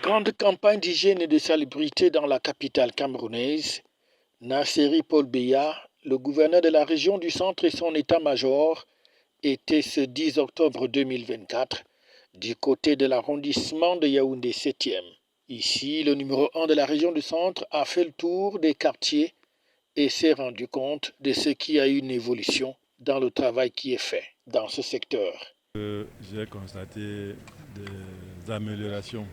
grande campagne d'hygiène et de salubrité dans la capitale camerounaise, Nasseri Paul Biya, le gouverneur de la région du centre et son état-major, étaient ce 10 octobre 2024 du côté de l'arrondissement de Yaoundé 7e. Ici, le numéro 1 de la région du centre a fait le tour des quartiers et s'est rendu compte de ce qui a une évolution dans le travail qui est fait dans ce secteur. J'ai constaté des améliorations,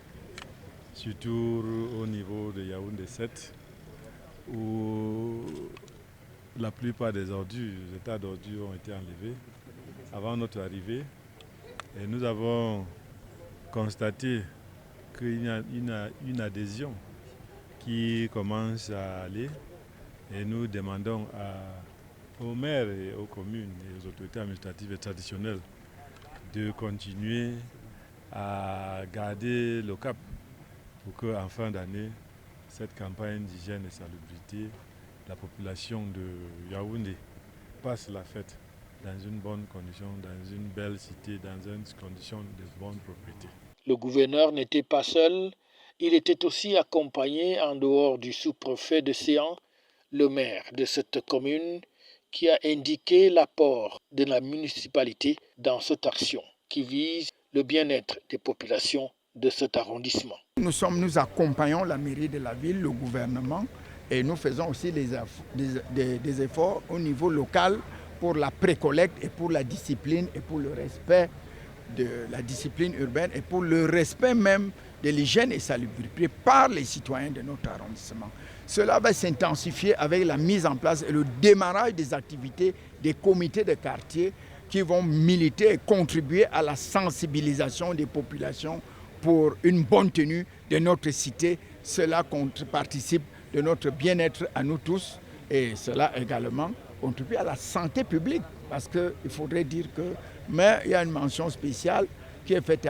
surtout au niveau de Yaoundé 7, où la plupart des ordures, les états d'ordures ont été enlevés avant notre arrivée. Et nous avons constaté qu'il y a une adhésion qui commence à aller. Et nous demandons aux maires et aux communes et aux autorités administratives et traditionnelles de continuer à garder le cap pour qu'en fin d'année, cette campagne d'hygiène et salubrité, la population de Yaoundé passe la fête dans une bonne condition, dans une belle cité, dans une condition de bonne propriété. Le gouverneur n'était pas seul, il était aussi accompagné en dehors du sous-préfet de Séan, le maire de cette commune, qui a indiqué l'apport de la municipalité dans cette action qui vise le bien-être des populations de cet arrondissement. Nous accompagnons la mairie de la ville, le gouvernement, et nous faisons aussi des efforts au niveau local pour la précollecte et pour la discipline et pour le respect de la discipline urbaine et pour le respect même de l'hygiène et salubrité par les citoyens de notre arrondissement. Cela va s'intensifier avec la mise en place et le démarrage des activités des comités de quartier qui vont militer et contribuer à la sensibilisation des populations pour une bonne tenue de notre cité. Cela participe de notre bien-être à nous tous et cela également contribue à la santé publique parce qu'il faudrait dire que, mais il y a une mention spéciale qui est faite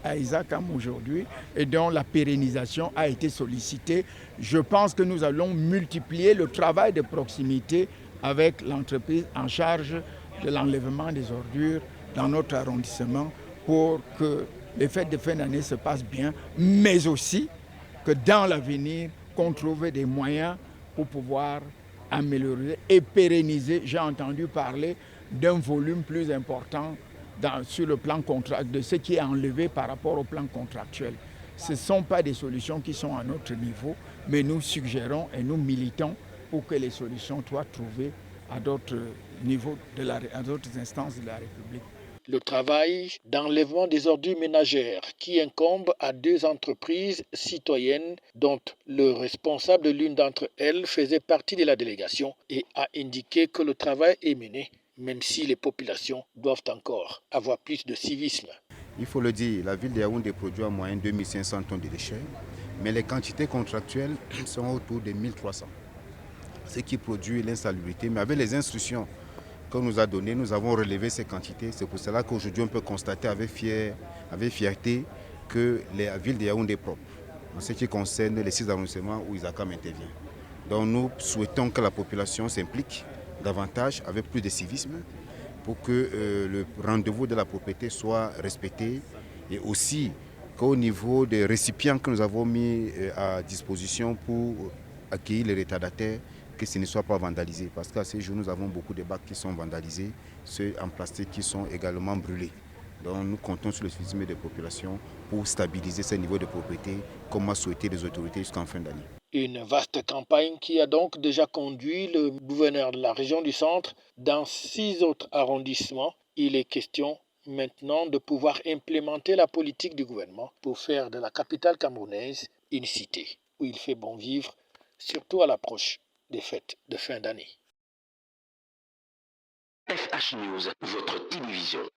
à Isaac aujourd'hui et dont la pérennisation a été sollicitée. Je pense que nous allons multiplier le travail de proximité avec l'entreprise en charge de l'enlèvement des ordures dans notre arrondissement pour que les fêtes de fin d'année se passent bien, mais aussi que dans l'avenir, qu'on trouve des moyens pour pouvoir améliorer et pérenniser. J'ai entendu parler d'un volume plus important sur le plan contractuel, de ce qui est enlevé par rapport au plan contractuel. Ce ne sont pas des solutions qui sont à notre niveau, mais nous suggérons et nous militons pour que les solutions soient trouvées à d'autres niveaux, à d'autres instances de la République. Le travail d'enlèvement des ordures ménagères qui incombe à 2 entreprises citoyennes dont le responsable de l'une d'entre elles faisait partie de la délégation et a indiqué que le travail est mené, même si les populations doivent encore avoir plus de civisme. Il faut le dire, la ville de Yaoundé produit en moyenne 2500 tonnes de déchets, mais les quantités contractuelles sont autour de 1300. Ce qui produit l'insalubrité, mais avec les instructions qu'on nous a données, nous avons relevé ces quantités. C'est pour cela qu'aujourd'hui on peut constater avec fierté que la ville de Yaoundé est propre, en ce qui concerne les 6 arrondissements où Isakam intervient. Donc nous souhaitons que la population s'implique davantage avec plus de civisme pour que le rendez-vous de la propriété soit respecté et aussi qu'au niveau des récipients que nous avons mis à disposition pour accueillir les retardataires, que ce ne soit pas vandalisé. Parce qu'à ces jours, nous avons beaucoup de bacs qui sont vandalisés, ceux en plastique qui sont également brûlés. Donc nous comptons sur le civisme des populations pour stabiliser ce niveau de propriété, comme a souhaité les autorités jusqu'en fin d'année. Une vaste campagne qui a donc déjà conduit le gouverneur de la région du centre dans 6 autres arrondissements. Il est question maintenant de pouvoir implémenter la politique du gouvernement pour faire de la capitale camerounaise une cité où il fait bon vivre, surtout à l'approche des fêtes de fin d'année. FH News, votre télévision.